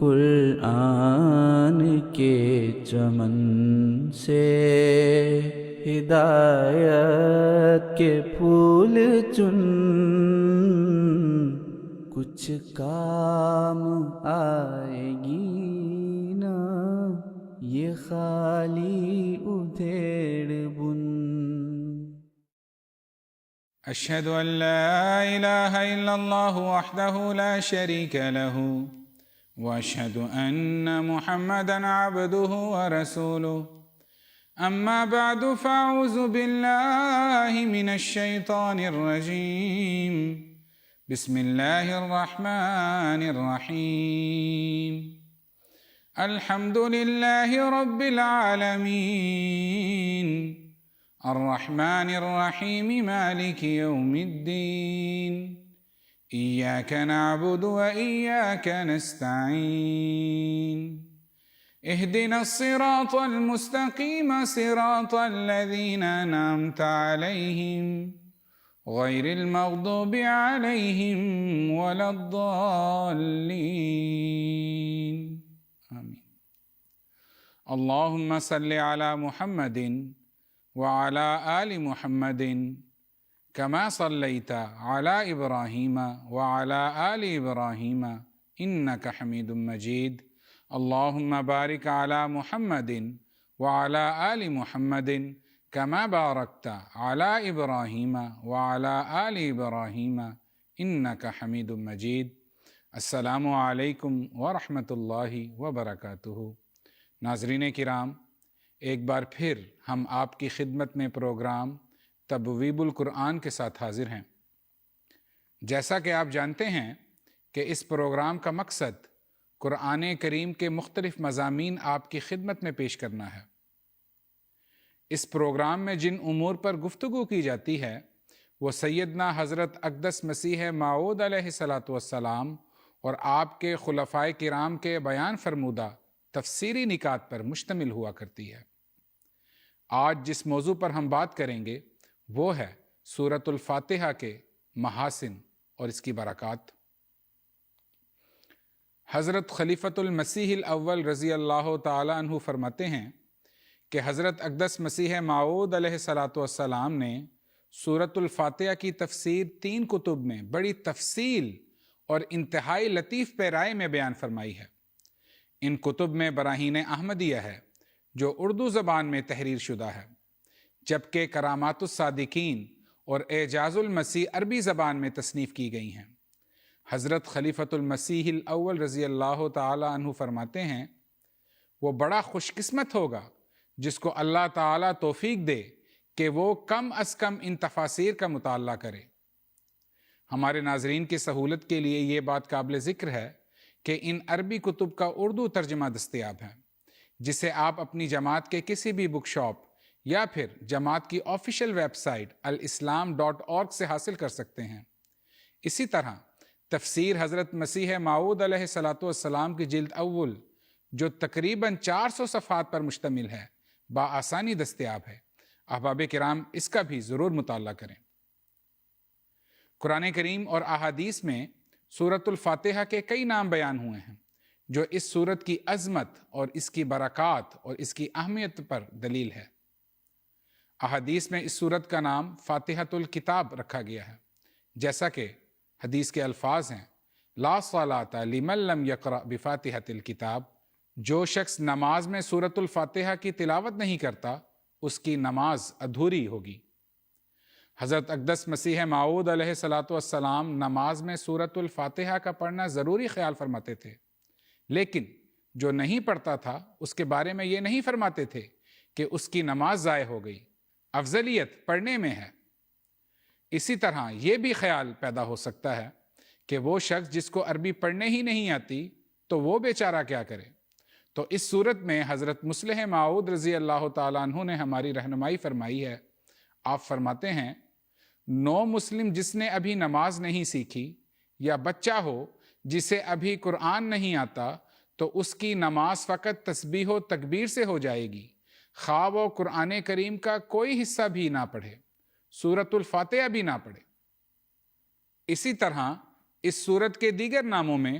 قرآن کے چمن سے ہدایت کے پھول چن، کچھ کام آئے گی نا یہ خالی ادھیڑ بن۔ اشہد ان لا الہ الا اللہ وحدہ لا شریک لہ واشہد ان محمدا عبدہ ورسولہ، اما بعد فاعوذ باللہ من الشیطان الرجیم، بسم اللہ الرحمن الرحیم، الحمد للہ رب العالمین، الرحمن الرحیم، مالک یوم الدین، ایاک نعبد و ایاک نستعین، اہدنا الصراط المستقیم صراط الذین انعمت علیہم غیر المغضوب علیہم ولا الضالین، آمین۔ اللہم صل علی محمد وعلى آل محمد كما صليت على إبراهيم وعلى آل إبراهيم إنك حميد مجيد، اللهم بارك على محمد وعلى آل محمد كما باركت على إبراهيم وعلى آل إبراهيم إنك حميد مجيد۔ السلام علیکم ورحمۃ اللہ وبرکاتہ۔ ناظرین کرام، ایک بار پھر ہم آپ کی خدمت میں پروگرام تبویب القرآن کے ساتھ حاضر ہیں۔ جیسا کہ آپ جانتے ہیں کہ اس پروگرام کا مقصد قرآن کریم کے مختلف مضامین آپ کی خدمت میں پیش کرنا ہے۔ اس پروگرام میں جن امور پر گفتگو کی جاتی ہے وہ سیدنا حضرت اقدس مسیح موعود علیہ السلام اور آپ کے خلفائے کرام کے بیان فرمودہ تفسیری نکات پر مشتمل ہوا کرتی ہے۔ آج جس موضوع پر ہم بات کریں گے وہ ہے سورۃ الفاتحہ کے محاسن اور اس کی برکات۔ حضرت خلیفۃ المسیح الاول رضی اللہ تعالیٰ عنہ فرماتے ہیں کہ حضرت اقدس مسیح موعود علیہ السلام نے سورۃ الفاتحہ کی تفسیر 3 کتب میں بڑی تفصیل اور انتہائی لطیف پیرائے میں بیان فرمائی ہے۔ ان کتب میں براہین احمدیہ ہے جو اردو زبان میں تحریر شدہ ہے، جبکہ کرامات الصادقین اور اعجاز المسیح عربی زبان میں تصنیف کی گئی ہیں۔ حضرت خلیفۃ المسیح الاول رضی اللہ تعالی عنہ فرماتے ہیں وہ بڑا خوش قسمت ہوگا جس کو اللہ تعالیٰ توفیق دے کہ وہ کم از کم ان تفاسیر کا مطالعہ کرے۔ ہمارے ناظرین کی سہولت کے لیے یہ بات قابل ذکر ہے کہ ان عربی کتب کا اردو ترجمہ دستیاب ہے، جسے آپ اپنی جماعت کے کسی بھی بک شاپ یا پھر جماعت کی آفیشیل ویب سائٹ الاسلام.org سے حاصل کر سکتے ہیں۔ اسی طرح تفسیر حضرت مسیح موعود علیہ السلام کی جلد اول جو تقریباً 400 صفحات پر مشتمل ہے بآسانی دستیاب ہے۔ احباب کرام، اس کا بھی ضرور مطالعہ کریں۔ قرآن کریم اور احادیث میں سورۃ الفاتحہ کے کئی نام بیان ہوئے ہیں جو اس سورت کی عظمت اور اس کی برکات اور اس کی اہمیت پر دلیل ہے۔ احادیث میں اس سورت کا نام فاتحۃ الکتاب رکھا گیا ہے، جیسا کہ حدیث کے الفاظ ہیں لا صلاۃ لمن لم یقرأ بفاتحۃ الکتاب، جو شخص نماز میں سورۃ الفاتحہ کی تلاوت نہیں کرتا اس کی نماز ادھوری ہوگی۔ حضرت اقدس مسیح موعود علیہ السلام نماز میں سورۃ الفاتحہ کا پڑھنا ضروری خیال فرماتے تھے، لیکن جو نہیں پڑھتا تھا اس کے بارے میں یہ نہیں فرماتے تھے کہ اس کی نماز ضائع ہو گئی، افضلیت پڑھنے میں ہے۔ اسی طرح یہ بھی خیال پیدا ہو سکتا ہے کہ وہ شخص جس کو عربی پڑھنے ہی نہیں آتی تو وہ بیچارہ کیا کرے۔ تو اس صورت میں حضرت مصلح موعود رضی اللہ تعالیٰ عنہ نے ہماری رہنمائی فرمائی ہے۔ آپ فرماتے ہیں نو مسلم جس نے ابھی نماز نہیں سیکھی یا بچہ ہو جسے ابھی قرآن نہیں آتا تو اس کی نماز فقط تسبیح و تکبیر سے ہو جائے گی، خواہ وہ قرآن کریم کا کوئی حصہ بھی نہ پڑھے، سورۃ الفاتحہ بھی نہ پڑھے۔ اسی طرح اس سورت کے دیگر ناموں میں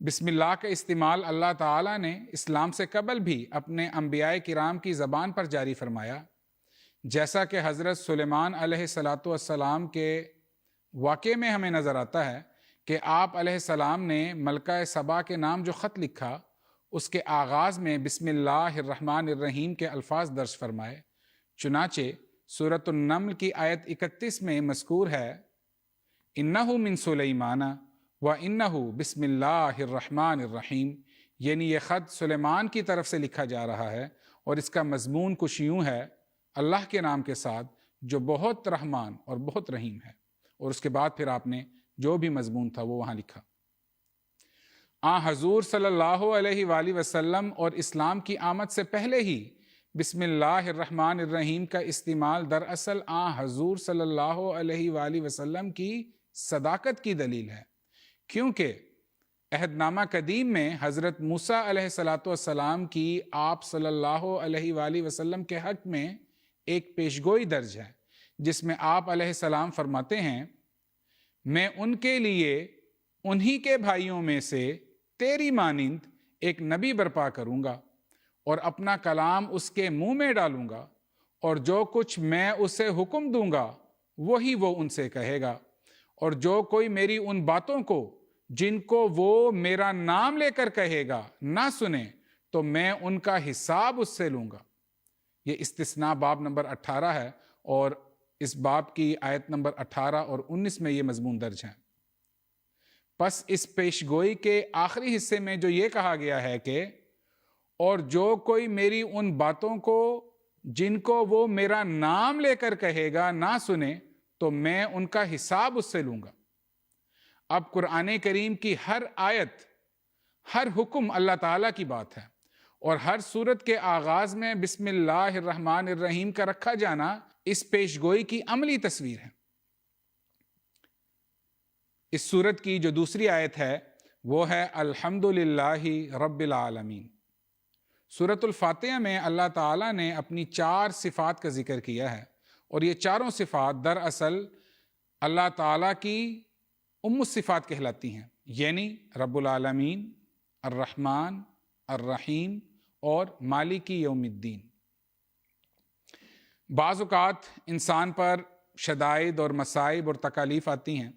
بسم اللہ کا استعمال اللہ تعالیٰ نے اسلام سے قبل بھی اپنے انبیاء کرام کی زبان پر جاری فرمایا، جیسا کہ حضرت سلیمان علیہ السلام کے واقعے میں ہمیں نظر آتا ہے کہ آپ علیہ السلام نے ملکہ سبا کے نام جو خط لکھا اس کے آغاز میں بسم اللہ الرحمن الرحیم کے الفاظ درج فرمائے۔ چنانچہ سورۃ النمل کی آیت 31 میں مذکور ہے، اِنَّهُ مِن سُلَيْمَانَ وَإِنَّهُ بسم اللہ الرحمن الرحیم، یعنی یہ خط سلیمان کی طرف سے لکھا جا رہا ہے اور اس کا مضمون کچھ یوں ہے، اللہ کے نام کے ساتھ جو بہت رحمان اور بہت رحیم ہے، اور اس کے بعد پھر آپ نے جو بھی مضمون تھا وہ وہاں لکھا۔ حضور صلی اللہ علیہ وآلہ وسلم اور اسلام کی آمد سے پہلے ہی بسم اللہ الرحمن الرحیم کا استعمال دراصل حضور صلی اللہ علیہ وآلہ وسلم کی صداقت کی دلیل ہے، کیونکہ عہد نامہ قدیم میں حضرت موسیٰ علیہ السلام کی آپ صلی اللہ علیہ وآلہ وسلم کے حق میں ایک پیشگوئی درج ہے، جس میں آپ علیہ السلام فرماتے ہیں، میں ان کے لیے انہی کے بھائیوں میں سے تیری مانند ایک نبی برپا کروں گا اور اپنا کلام اس کے منہ میں ڈالوں گا، اور جو کچھ میں اسے حکم دوں گا وہی وہ ان سے کہے گا، اور جو کوئی میری ان باتوں کو جن کو وہ میرا نام لے کر کہے گا نہ سنے تو میں ان کا حساب اس سے لوں گا۔ یہ استثناء باب نمبر 18 ہے، اور اس باب کی آیت نمبر 18 اور 19 میں یہ مضمون درج ہیں۔ پس اس پیشگوئی کے آخری حصے میں جو یہ کہا گیا ہے کہ اور جو کوئی میری ان باتوں کو جن کو وہ میرا نام لے کر کہے گا نہ سنے تو میں ان کا حساب اس سے لوں گا۔ اب قرآن کریم کی ہر آیت، ہر حکم اللہ تعالیٰ کی بات ہے، اور ہر سورت کے آغاز میں بسم اللہ الرحمن الرحیم کا رکھا جانا اس پیشگوئی کی عملی تصویر ہے۔ اس سورت کی جو دوسری آیت ہے وہ ہے الحمدللہ رب العالمین۔ سورۃ الفاتحہ میں اللہ تعالیٰ نے اپنی 4 صفات کا ذکر کیا ہے، اور یہ چاروں صفات دراصل اللہ تعالیٰ کی الصفات کہلاتی ہیں، یعنی رب العالمین، الرحمن، الرحیم اور مالک یوم الدین۔ بعض اوقات انسان پر شدائد اور مصائب اور تکالیف آتی ہیں،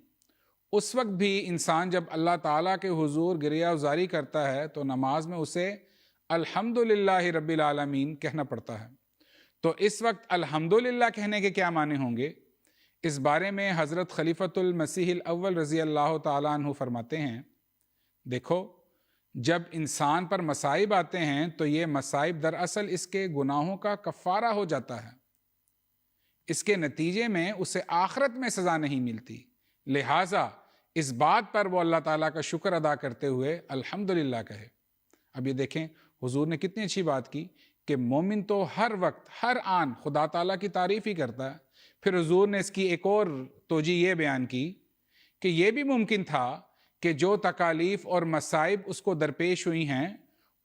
اس وقت بھی انسان جب اللہ تعالیٰ کے حضور گریہ گزاری کرتا ہے تو نماز میں اسے الحمدللہ رب العالمین کہنا پڑتا ہے۔ تو اس وقت الحمدللہ کہنے کے کیا معنی ہوں گے؟ اس بارے میں حضرت خلیفۃ المسیح الاول رضی اللہ تعالیٰ عنہ فرماتے ہیں، دیکھو جب انسان پر مصائب آتے ہیں تو یہ مصائب دراصل اس کے گناہوں کا کفارہ ہو جاتا ہے، اس کے نتیجے میں اسے آخرت میں سزا نہیں ملتی، لہٰذا اس بات پر وہ اللہ تعالیٰ کا شکر ادا کرتے ہوئے الحمدللہ کہے۔ اب یہ دیکھیں حضور نے کتنی اچھی بات کی کہ مومن تو ہر وقت ہر آن خدا تعالیٰ کی تعریف ہی کرتا ہے۔ پھر حضور نے اس کی ایک اور توجہ یہ بیان کی کہ یہ بھی ممکن تھا کہ جو تکالیف اور مصائب اس کو درپیش ہوئی ہیں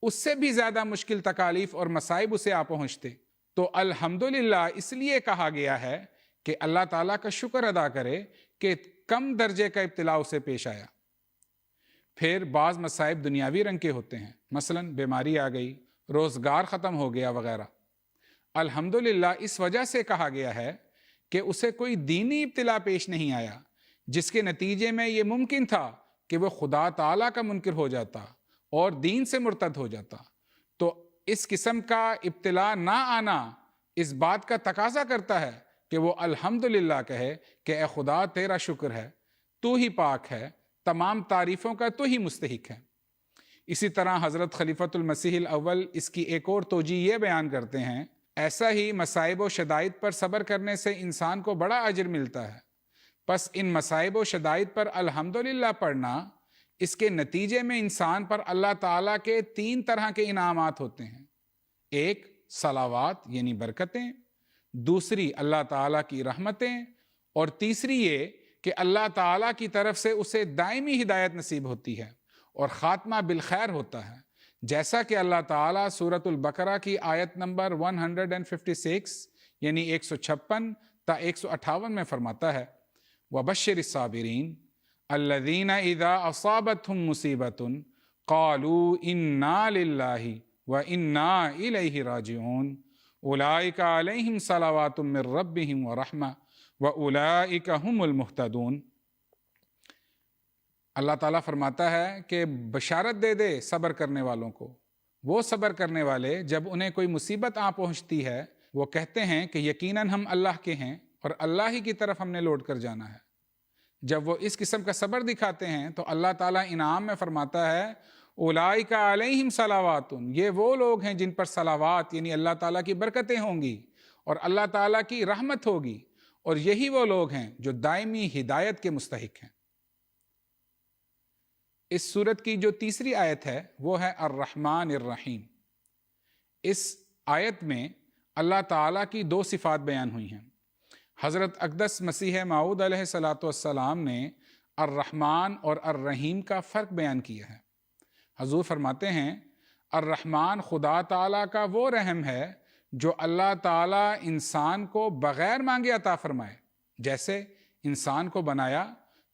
اس سے بھی زیادہ مشکل تکالیف اور مصائب اسے آ پہنچتے، تو الحمدللہ اس لیے کہا گیا ہے کہ اللہ تعالیٰ کا شکر ادا کرے کہ کم درجے کا ابتلا اسے پیش آیا۔ پھر بعض مصائب دنیاوی رنگ کے ہوتے ہیں، مثلا بیماری آ گئی، روزگار ختم ہو گیا وغیرہ۔ الحمدللہ اس وجہ سے کہا گیا ہے کہ اسے کوئی دینی ابتلا پیش نہیں آیا جس کے نتیجے میں یہ ممکن تھا کہ وہ خدا تعالیٰ کا منکر ہو جاتا اور دین سے مرتد ہو جاتا۔ تو اس قسم کا ابتلا نہ آنا اس بات کا تقاضا کرتا ہے کہ وہ الحمدللہ کہے کہ اے خدا تیرا شکر ہے، تو ہی پاک ہے، تمام تعریفوں کا تو ہی مستحق ہے۔ اسی طرح حضرت خلیفۃ المسیح الاول اس کی ایک اور توجہ یہ بیان کرتے ہیں، ایسا ہی مصائب و شدائد پر صبر کرنے سے انسان کو بڑا اجر ملتا ہے، پس ان مصائب و شدائد پر الحمدللہ پڑھنا، اس کے نتیجے میں انسان پر اللہ تعالیٰ کے 3 طرح کے انعامات ہوتے ہیں، ایک صلوات یعنی برکتیں، دوسری اللہ تعالیٰ کی رحمتیں، اور تیسری یہ کہ اللہ تعالیٰ کی طرف سے اسے دائمی ہدایت نصیب ہوتی ہے اور خاتمہ بالخیر ہوتا ہے، جیسا کہ اللہ تعالیٰ سورۃ البقرہ کی آیت نمبر 156 یعنی 156 تا 158 میں فرماتا ہے، وَبَشِّرِ الصَّابِرِينَ الَّذِينَ إِذَا أَصَابَتْهُمْ مُصِيبَةٌ قالوا انا للہ و انا الیہ راجعون اولئک علیہم صلوات من ربہم ورحمہ واولئک هم المہتدون۔ اللہ تعالیٰ فرماتا ہے کہ بشارت دے دے صبر کرنے والوں کو۔ وہ صبر کرنے والے جب انہیں کوئی مصیبت آ پہنچتی ہے وہ کہتے ہیں کہ یقیناً ہم اللہ کے ہیں اور اللہ ہی کی طرف ہم نے لوٹ کر جانا ہے۔ جب وہ اس قسم کا صبر دکھاتے ہیں تو اللہ تعالیٰ انعام میں فرماتا ہے اولئک علیہم صلوات، یہ وہ لوگ ہیں جن پر صلوات یعنی اللہ تعالیٰ کی برکتیں ہوں گی اور اللہ تعالیٰ کی رحمت ہوگی، اور یہی وہ لوگ ہیں جو دائمی ہدایت کے مستحق ہیں۔ اس سورت کی جو تیسری آیت ہے وہ ہے الرحمن الرحیم۔ اس آیت میں اللہ تعالیٰ کی دو صفات بیان ہوئی ہیں۔ حضرت اقدس مسیح موعود علیہ السلام نے الرحمن اور الرحیم کا فرق بیان کیا ہے۔ حضور فرماتے ہیں الرحمن خدا تعالیٰ کا وہ رحم ہے جو اللہ تعالیٰ انسان کو بغیر مانگے عطا فرمائے، جیسے انسان کو بنایا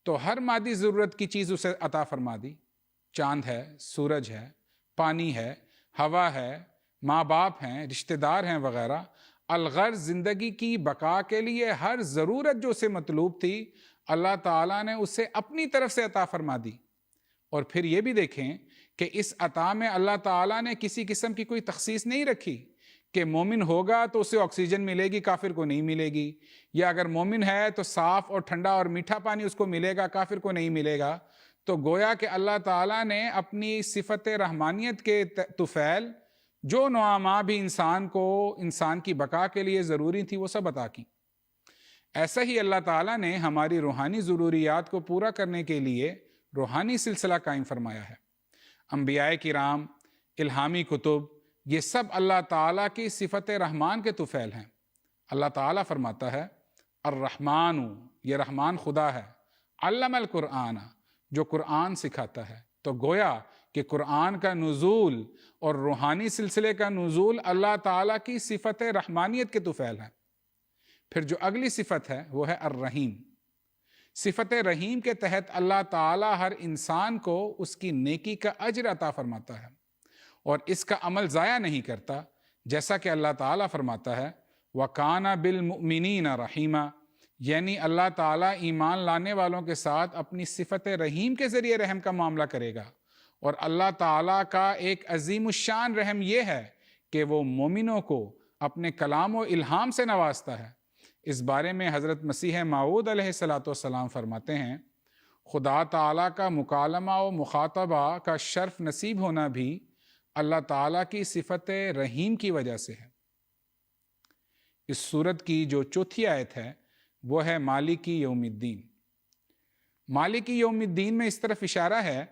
تو ہر مادی ضرورت کی چیز اسے عطا فرما دی، چاند ہے، سورج ہے، پانی ہے، ہوا ہے، ماں باپ ہیں، رشتہ دار ہیں وغیرہ۔ الغرض زندگی کی بقا کے لیے ہر ضرورت جو اسے مطلوب تھی اللہ تعالیٰ نے اسے اپنی طرف سے عطا فرما دی۔ اور پھر یہ بھی دیکھیں کہ اس عطا میں اللہ تعالیٰ نے کسی قسم کی کوئی تخصیص نہیں رکھی کہ مومن ہوگا تو اسے آکسیجن ملے گی، کافر کو نہیں ملے گی، یا اگر مومن ہے تو صاف اور ٹھنڈا اور میٹھا پانی اس کو ملے گا، کافر کو نہیں ملے گا۔ تو گویا کہ اللہ تعالیٰ نے اپنی صفت رحمانیت کے طفیل جو نعما بھی انسان کی بقا کے لیے ضروری تھی وہ سب عطا کی۔ ایسا ہی اللہ تعالیٰ نے ہماری روحانی ضروریات کو پورا کرنے کے لیے روحانی سلسلہ قائم فرمایا ہے۔ انبیاء کرام، الہامی کتب، یہ سب اللہ تعالیٰ کی صفت رحمان کے طفیل ہیں۔ اللہ تعالیٰ فرماتا ہے الرحمن، یہ رحمان خدا ہے، علم القرآن، جو قرآن سکھاتا ہے۔ تو گویا کہ قرآن کا نزول اور روحانی سلسلے کا نزول اللہ تعالیٰ کی صفت رحمانیت کے طفیل ہے۔ پھر جو اگلی صفت ہے وہ ہے الرحیم۔ صفت رحیم کے تحت اللہ تعالیٰ ہر انسان کو اس کی نیکی کا اجر عطا فرماتا ہے اور اس کا عمل ضائع نہیں کرتا، جیسا کہ اللہ تعالیٰ فرماتا ہے وَكَانَ بِالْمُؤْمِنِينَ رَحِيمًا، یعنی اللہ تعالیٰ ایمان لانے والوں کے ساتھ اپنی صفت رحیم کے ذریعے رحم کا معاملہ کرے گا۔ اور اللہ تعالیٰ کا ایک عظیم الشان رحم یہ ہے کہ وہ مومنوں کو اپنے کلام و الہام سے نوازتا ہے۔ اس بارے میں حضرت مسیح موعود علیہ السلام فرماتے ہیں خدا تعالیٰ کا مکالمہ و مخاطبہ کا شرف نصیب ہونا بھی اللہ تعالیٰ کی صفت رحیم کی وجہ سے ہے۔ اس سورت کی جو چوتھی آیت ہے وہ ہے مالکی یوم الدین۔ مالکی یوم الدین میں اس طرف اشارہ ہے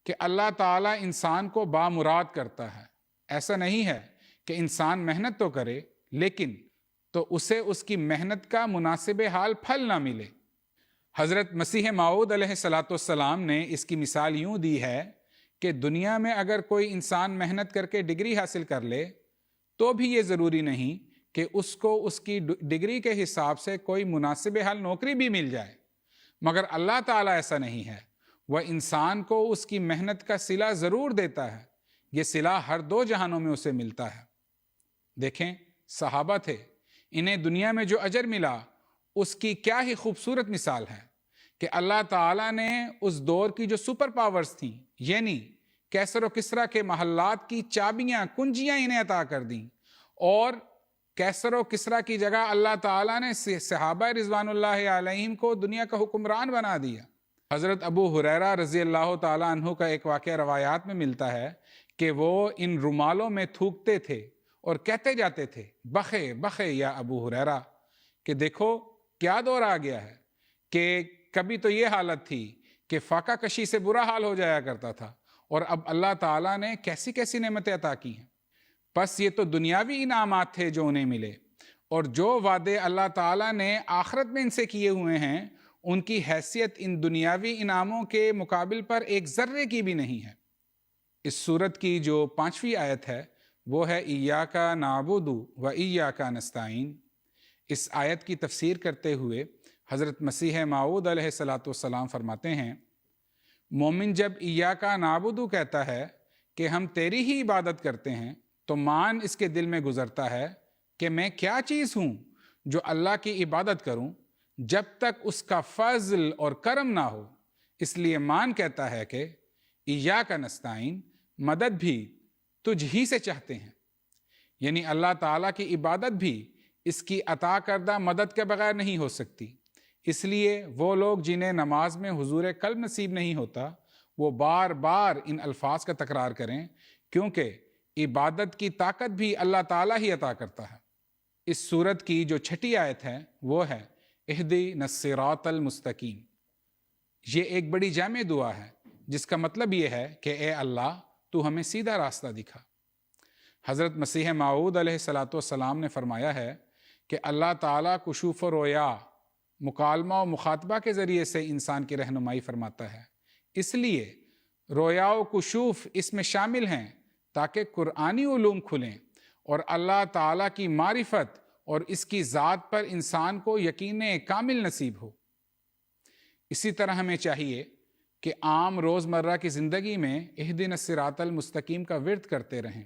کہ اللہ تعالیٰ انسان کو بامراد کرتا ہے۔ ایسا نہیں ہے کہ انسان محنت تو کرے لیکن تو اسے اس کی محنت کا مناسب حال پھل نہ ملے۔ حضرت مسیح موعود علیہ السلام نے اس کی مثال یوں دی ہے کہ دنیا میں اگر کوئی انسان محنت کر کے ڈگری حاصل کر لے تو بھی یہ ضروری نہیں کہ اس کو اس کی ڈگری کے حساب سے کوئی مناسب حال نوکری بھی مل جائے، مگر اللہ تعالیٰ ایسا نہیں ہے، وہ انسان کو اس کی محنت کا صلہ ضرور دیتا ہے، یہ صلہ ہر دو جہانوں میں اسے ملتا ہے۔ دیکھیں صحابہ تھے، انہیں دنیا میں جو اجر ملا اس کی کیا ہی خوبصورت مثال ہے کہ اللہ تعالیٰ نے اس دور کی جو سپر پاورز تھیں یعنی کیسر و کسریٰ کے محلات کی چابیاں کنجیاں انہیں عطا کر دیں، اور کیسر و کسریٰ کی جگہ اللہ تعالیٰ نے صحابہ رضوان اللہ علیہم کو دنیا کا حکمران بنا دیا۔ حضرت ابو ہریرہ رضی اللہ تعالیٰ عنہ کا ایک واقعہ روایات میں ملتا ہے کہ وہ ان رومالوں میں تھوکتے تھے اور کہتے جاتے تھے بخے بخے یا ابو ہریرہ، کہ دیکھو کیا دور آ گیا ہے کہ کبھی تو یہ حالت تھی کہ فاقہ کشی سے برا حال ہو جایا کرتا تھا، اور اب اللہ تعالیٰ نے کیسی کیسی نعمتیں عطا کی ہیں۔ بس یہ تو دنیاوی انعامات تھے جو انہیں ملے، اور جو وعدے اللہ تعالیٰ نے آخرت میں ان سے کیے ہوئے ہیں ان کی حیثیت ان دنیاوی انعاموں کے مقابل پر ایک ذرے کی بھی نہیں ہے۔ اس سورت کی جو 5ویں آیت ہے وہ ہے ایاک نعبد و ایاک نستعین۔ اس آیت کی تفسیر کرتے ہوئے حضرت مسیح موعود علیہ السلام فرماتے ہیں مومن جب ایاکا نعبدو کہتا ہے کہ ہم تیری ہی عبادت کرتے ہیں تو مان اس کے دل میں گزرتا ہے کہ میں کیا چیز ہوں جو اللہ کی عبادت کروں جب تک اس کا فضل اور کرم نہ ہو۔ اس لیے مان کہتا ہے کہ ایاکا نستعین، مدد بھی تجھ ہی سے چاہتے ہیں، یعنی اللہ تعالیٰ کی عبادت بھی اس کی عطا کردہ مدد کے بغیر نہیں ہو سکتی۔ اس لیے وہ لوگ جنہیں نماز میں حضور قلب نصیب نہیں ہوتا وہ بار بار ان الفاظ کا تکرار کریں، کیونکہ عبادت کی طاقت بھی اللہ تعالیٰ ہی عطا کرتا ہے۔ اس سورت کی جو چھٹی آیت ہے وہ ہے اہدنا الصراط المستقیم۔ یہ ایک بڑی جامع دعا ہے جس کا مطلب یہ ہے کہ اے اللہ تو ہمیں سیدھا راستہ دکھا۔ حضرت مسیح موعود علیہ السلام نے فرمایا ہے کہ اللہ تعالیٰ کشوف و رویا، مکالمہ و مخاطبہ کے ذریعے سے انسان کی رہنمائی فرماتا ہے۔ اس لیے رویا و کشوف اس میں شامل ہیں تاکہ قرآنی علوم کھلیں اور اللہ تعالیٰ کی معرفت اور اس کی ذات پر انسان کو یقین کامل نصیب ہو۔ اسی طرح ہمیں چاہیے کہ عام روزمرہ کی زندگی میں اہدنا الصراط المستقیم کا ورد کرتے رہیں۔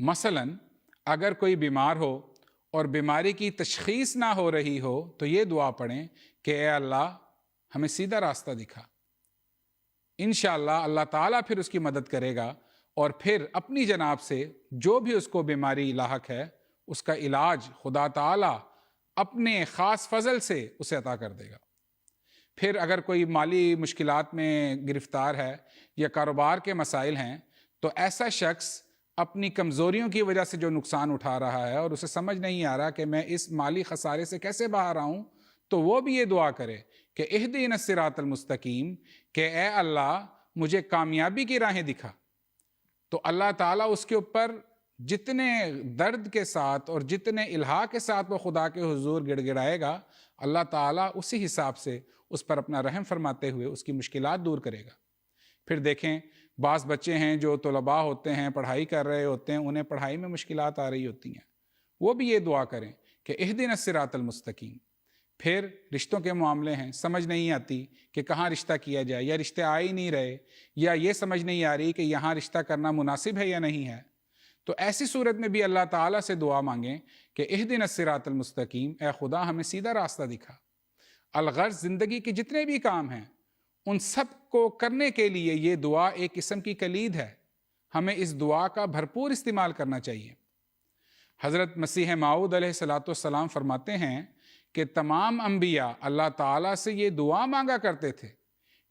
مثلا اگر کوئی بیمار ہو اور بیماری کی تشخیص نہ ہو رہی ہو تو یہ دعا پڑھیں کہ اے اللہ ہمیں سیدھا راستہ دکھا۔ انشاءاللہ اللہ تعالیٰ پھر اس کی مدد کرے گا اور پھر اپنی جناب سے جو بھی اس کو بیماری لاحق ہے اس کا علاج خدا تعالیٰ اپنے خاص فضل سے اسے عطا کر دے گا۔ پھر اگر کوئی مالی مشکلات میں گرفتار ہے یا کاروبار کے مسائل ہیں تو ایسا شخص اپنی کمزوریوں کی وجہ سے جو نقصان اٹھا رہا ہے اور اسے سمجھ نہیں آ رہا کہ میں اس مالی خسارے سے کیسے باہر آؤں، تو وہ بھی یہ دعا کرے کہ اہدنا الصراط المستقیم، کہ اے اللہ مجھے کامیابی کی راہیں دکھا۔ تو اللہ تعالیٰ اس کے اوپر جتنے درد کے ساتھ اور جتنے الہا کے ساتھ وہ خدا کے حضور گڑ گڑائے گا، اللہ تعالیٰ اسی حساب سے اس پر اپنا رحم فرماتے ہوئے اس کی مشکلات دور کرے گا۔ پھر دیکھیں بعض بچے ہیں جو طلباء ہوتے ہیں، پڑھائی کر رہے ہوتے ہیں، انہیں پڑھائی میں مشکلات آ رہی ہوتی ہیں، وہ بھی یہ دعا کریں کہ اہدنا الصراط المستقیم۔ پھر رشتوں کے معاملے ہیں، سمجھ نہیں آتی کہ کہاں رشتہ کیا جائے، یا رشتے آ ہی نہیں رہے، یا یہ سمجھ نہیں آ رہی کہ یہاں رشتہ کرنا مناسب ہے یا نہیں ہے، تو ایسی صورت میں بھی اللہ تعالیٰ سے دعا مانگیں کہ اہدنا الصراط المستقیم، اے خدا ہمیں سیدھا راستہ دکھا۔ الغرض زندگی کے جتنے بھی کام ہیں ان سب کو کرنے کے لیے یہ دعا ایک قسم کی کلید ہے، ہمیں اس دعا کا بھرپور استعمال کرنا چاہیے۔ حضرت مسیح موعود علیہ السلام فرماتے ہیں کہ تمام انبیاء اللہ تعالیٰ سے یہ دعا مانگا کرتے تھے،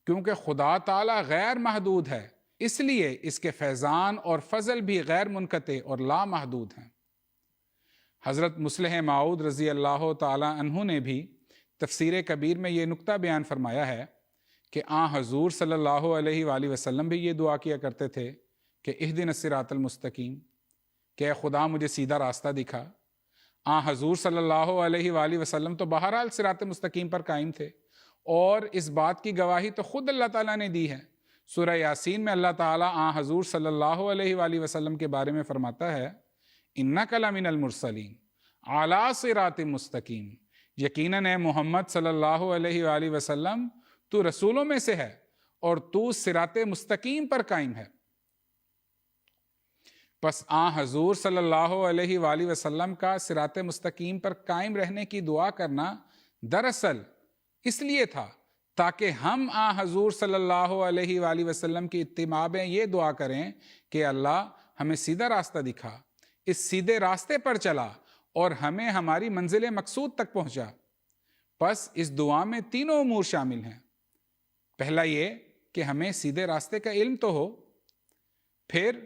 کیونکہ خدا تعالیٰ غیر محدود ہے، اس لیے اس کے فیضان اور فضل بھی غیر منقطع اور لامحدود ہیں۔ حضرت مصلح موعود رضی اللہ تعالیٰ عنہ نے بھی تفسیر کبیر میں یہ نکتہ بیان فرمایا ہے کہ حضور صلی اللہ علیہ وآلہ وسلم بھی یہ دعا کیا کرتے تھے کہ اہدنا الصراط المستقیم، کہ اے خدا مجھے سیدھا راستہ دکھا۔ حضور صلی اللہ علیہ وآلہ وسلم تو بہرحال صراط مستقیم پر قائم تھے، اور اس بات کی گواہی تو خود اللہ تعالیٰ نے دی ہے۔ سورہ یاسین میں اللہ تعالیٰ حضور صلی اللہ علیہ وآلہ وسلم کے بارے میں فرماتا ہے اِنَّکَ لَمِنَ الْمُرْسَلِينَ عَلَىٰ صِرَاطٍ مُسْتَقِيمٍ، یقیناً اے محمد صلی اللہ علیہ وآلہ وسلم تو رسولوں میں سے ہے اور تو صراط مستقیم پر قائم ہے۔ پس حضور صلی اللہ علیہ وآلہ وسلم کا صراط مستقیم پر قائم رہنے کی دعا کرنا دراصل اس لیے تھا تاکہ ہم حضور صلی اللہ علیہ وآلہ وسلم کی اتباع میں یہ دعا کریں کہ اللہ ہمیں سیدھا راستہ دکھا، اس سیدھے راستے پر چلا اور ہمیں ہماری منزل مقصود تک پہنچا۔ پس اس دعا میں تینوں امور شامل ہیں۔ پہلا یہ کہ ہمیں سیدھے راستے کا علم تو ہو، پھر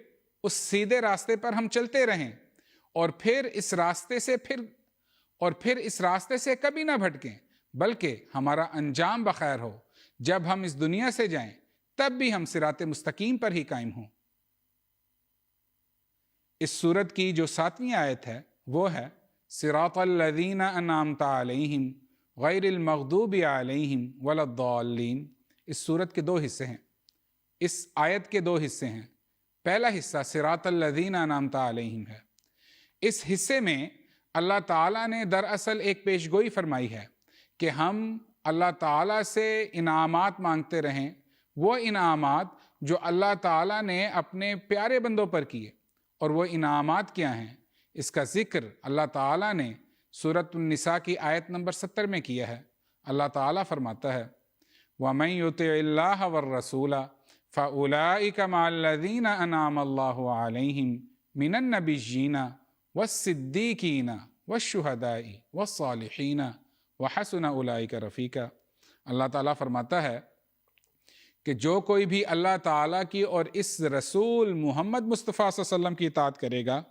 اس سیدھے راستے پر ہم چلتے رہیں، اور پھر اس راستے سے کبھی نہ بھٹکیں، بلکہ ہمارا انجام بخیر ہو، جب ہم اس دنیا سے جائیں تب بھی ہم صراط مستقیم پر ہی قائم ہوں۔ اس سورت کی جو 7ویں آیت ہے وہ ہے صراط الذین انعمت علیہم غیر المغضوب علیہم ولا الضالین۔ اس سورت کے 2 حصے ہیں، اس آیت کے 2 حصے ہیں۔ پہلا حصہ صراط الذین انعمت علیہم ہے۔ اس حصے میں اللہ تعالیٰ نے دراصل ایک پیشگوئی فرمائی ہے کہ ہم اللہ تعالیٰ سے انعامات مانگتے رہیں، وہ انعامات جو اللہ تعالیٰ نے اپنے پیارے بندوں پر کیے۔ اور وہ انعامات کیا ہیں؟ اس کا ذکر اللہ تعالیٰ نے سورۃ النساء کی آیت نمبر 70 میں کیا ہے۔ اللہ تعالیٰ فرماتا ہے وَمَن يُطِعِ اللَّهَ وَالرَّسُولَ فَأُولَٰئِكَ مَعَ الَّذِينَ أَنْعَمَ اللَّهُ عَلَيْهِم مِّنَ النَّبِيِّينَ وَالصِّدِّيقِينَ وَالشُّهَدَاءِ وَالصَّالِحِينَ وَحَسُنَ أُولَٰئِكَ رَفِیقًا۔ اللہ تعالیٰ فرماتا ہے کہ جو کوئی بھی اللہ تعالیٰ کی اور اس رسول محمد مصطفیٰ صلی اللہ علیہ وسلم کی اطاعت کرے گا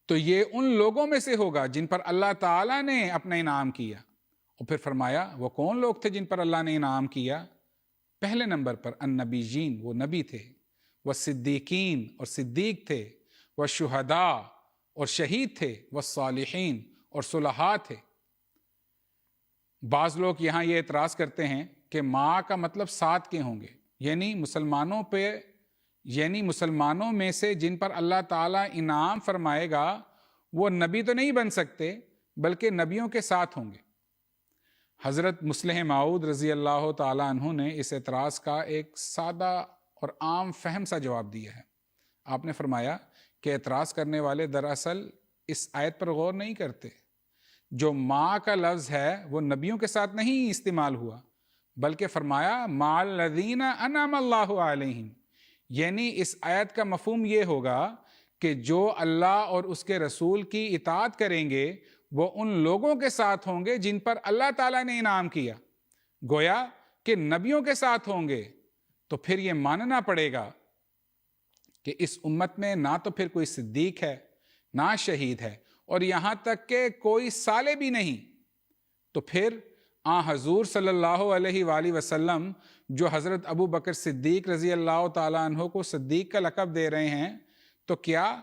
تو یہ ان لوگوں میں سے ہوگا جن پر اللہ تعالیٰ نے اپنا انعام کیا۔ اور پھر فرمایا وہ کون لوگ تھے جن پر اللہ نے انعام کیا؟ پہلے نمبر پر النبیین، وہ نبی تھے، وہ صدیقین اور صدیق تھے، وہ شہداء اور شہید تھے، وہ صالحین اور صلحاء تھے۔ بعض لوگ یہاں یہ اعتراض کرتے ہیں کہ ماں کا مطلب ساتھ کے ہوں گے، یعنی مسلمانوں میں سے جن پر اللہ تعالیٰ انعام فرمائے گا وہ نبی تو نہیں بن سکتے بلکہ نبیوں کے ساتھ ہوں گے۔ حضرت مصلح موعود رضی اللہ تعالیٰ عنہ نے اس اعتراض کا ایک سادہ اور عام فہم سا جواب دیا ہے۔ آپ نے فرمایا کہ اعتراض کرنے والے دراصل اس آیت پر غور نہیں کرتے۔ جو ماں کا لفظ ہے وہ نبیوں کے ساتھ نہیں استعمال ہوا بلکہ فرمایا مع الذین انعم اللہ علیہم، یعنی اس آیت کا مفہوم یہ ہوگا کہ جو اللہ اور اس کے رسول کی اطاعت کریں گے وہ ان لوگوں کے ساتھ ہوں گے جن پر اللہ تعالیٰ نے انعام کیا۔ گویا کہ نبیوں کے ساتھ ہوں گے، تو پھر یہ ماننا پڑے گا کہ اس امت میں نہ تو پھر کوئی صدیق ہے، نہ شہید ہے، اور یہاں تک کہ کوئی صالح بھی نہیں۔ تو پھر حضور صلی اللہ علیہ وآلہ وسلم جو حضرت ابو بکر صدیق رضی اللہ تعالیٰ عنہ کو صدیق کا لقب دے رہے ہیں، تو کیا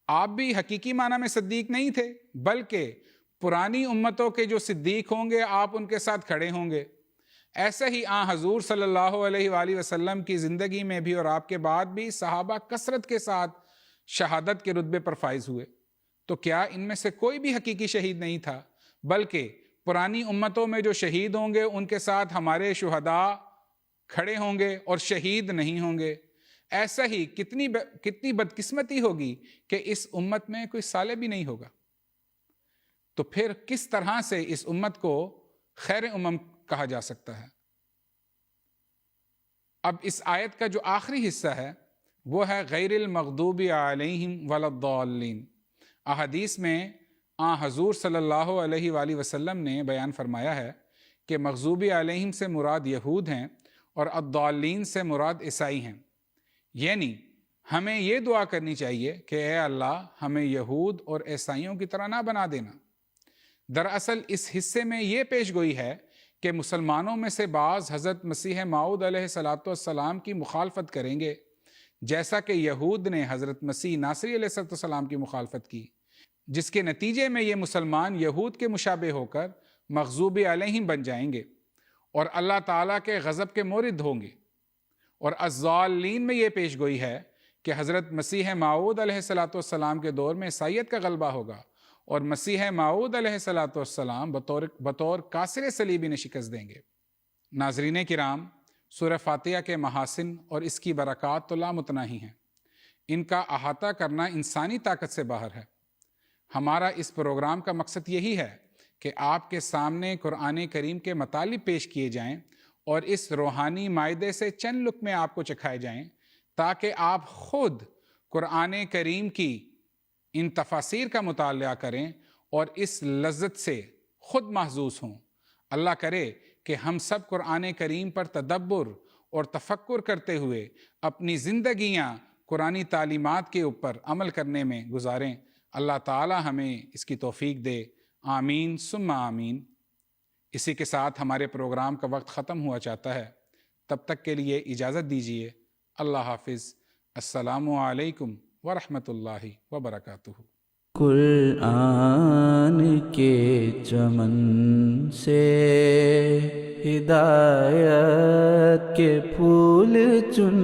آپ بھی حقیقی معنی میں صدیق نہیں تھے بلکہ پرانی امتوں کے جو صدیق ہوں گے آپ ان کے ساتھ کھڑے ہوں گے؟ ایسا ہی حضور صلی اللہ علیہ وآلہ وسلم کی زندگی میں بھی اور آپ کے بعد بھی صحابہ کثرت کے ساتھ شہادت کے رتبے پر فائز ہوئے، تو کیا ان میں سے کوئی بھی حقیقی شہید نہیں تھا بلکہ پرانی امتوں میں جو شہید ہوں گے ان کے ساتھ ہمارے شہداء کھڑے ہوں گے اور شہید نہیں ہوں گے؟ ایسا ہی کتنی بدقسمتی ہوگی کہ اس امت میں کوئی صالح بھی نہیں ہوگا۔ تو پھر کس طرح سے اس امت کو خیر امم کہا جا سکتا ہے؟ اب اس آیت کا جو آخری حصہ ہے وہ ہے غیر المغضوب علیہم ولا الضالین۔ احادیث میں حضور صلی اللہ علیہ وآلہ وسلم نے بیان فرمایا ہے کہ مغضوب علیہم سے مراد یہود ہیں اور الضالین سے مراد عیسائی ہیں، یعنی ہمیں یہ دعا کرنی چاہیے کہ اے اللہ ہمیں یہود اور عیسائیوں کی طرح نہ بنا دینا۔ دراصل اس حصے میں یہ پیش گوئی ہے کہ مسلمانوں میں سے بعض حضرت مسیح موعود علیہ السلام کی مخالفت کریں گے، جیسا کہ یہود نے حضرت مسیح ناصری علیہ السلام کی مخالفت کی، جس کے نتیجے میں یہ مسلمان یہود کے مشابہ ہو کر مغضوب علیہم بن جائیں گے اور اللہ تعالیٰ کے غضب کے مورد ہوں گے۔ اور الضالین میں یہ پیش گوئی ہے کہ حضرت مسیح موعود علیہ السلام کے دور میں عیسائیت کا غلبہ ہوگا اور مسیح موعود علیہ السلام بطور کاسر صلیبی نے شکست دیں گے۔ ناظرین کرام، سورہ فاتحہ کے محاسن اور اس کی برکات تو لامتناہی ہیں، ان کا احاطہ کرنا انسانی طاقت سے باہر ہے۔ ہمارا اس پروگرام کا مقصد یہی ہے کہ آپ کے سامنے قرآن کریم کے مطالب پیش کیے جائیں اور اس روحانی مائدے سے چند لقمے آپ کو چکھائے جائیں تاکہ آپ خود قرآن کریم کی ان تفاسیر کا مطالعہ کریں اور اس لذت سے خود محظوظ ہوں۔ اللہ کرے کہ ہم سب قرآن کریم پر تدبر اور تفکر کرتے ہوئے اپنی زندگیاں قرآنی تعلیمات کے اوپر عمل کرنے میں گزاریں۔ اللہ تعالی ہمیں اس کی توفیق دے، آمین ثم آمین۔ اسی کے ساتھ ہمارے پروگرام کا وقت ختم ہوا چاہتا ہے، تب تک کے لیے اجازت دیجیے۔ اللہ حافظ۔ السلام علیکم ورحمۃ اللہ وبرکاتہ۔ قرآن کے چمن سے ہدایت کے پھول چن،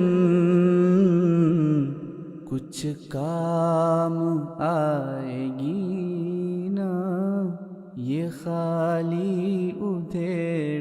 کچھ کام آئے گی نا یہ خالی ادھیڑ